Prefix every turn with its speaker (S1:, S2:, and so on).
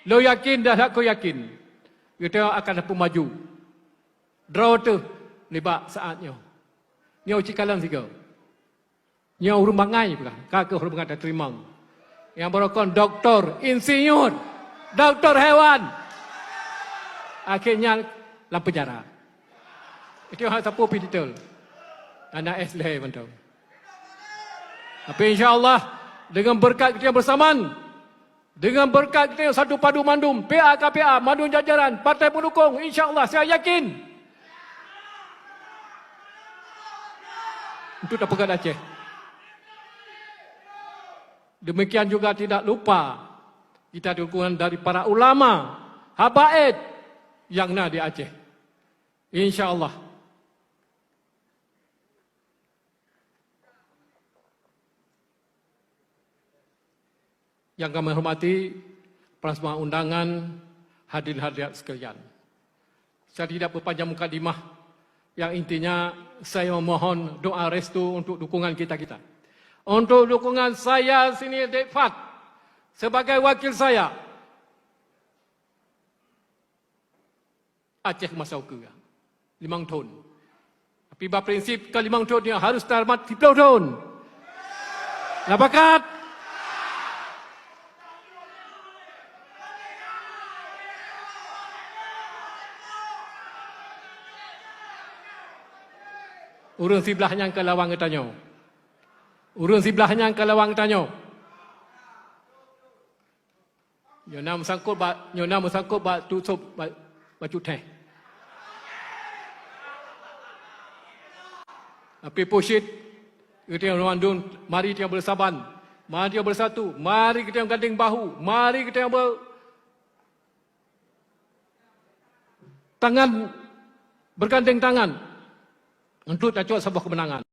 S1: Lo yakin dah aku yakin. Kita akan dapat maju. Draw tu lebak saatnya. Nyau cikalan tiga. Nyau rumah ngai bukan. Kakak rumah ngai terima. Yang berokon doktor, insinyur, doktor hewan. Akhirnya dalam penjara. Itu hal sapu betul. Anak SLH betul. Tapi insya-Allah dengan berkat kita bersamaan, dengan berkat kita yang satu padu mandum, PA KPA, mandum jajaran, partai pendukung, insya-Allah saya yakin untuk dapat Aceh. Demikian juga tidak lupa kita dukungan dari para ulama, habaib yang ada di Aceh. Insya-Allah. Yang kami hormati para semua undangan, hadirin hadirat sekalian. Saya tidak berpanjang mukadimah, yang intinya saya memohon doa restu untuk dukungan kita-kita. Untuk dukungan saya sini Dek Fat sebagai wakil saya. Aceh Masauke 5 tahun. Tapi berprinsip ke 5 tahun dia harus tamat 10 tahun. Lapakat. Urun sebelahnya ke lawang tanya. Urun sebelahnya ke lawang tanya. Nyona musangkut ba tutup baju teh. Tapi posit kita yang mandun, mari kita bersaban, mari kita bersatu, mari kita yang gandeng bahu, mari kita yang bergandeng tangan untuk tajuk sebuah kemenangan.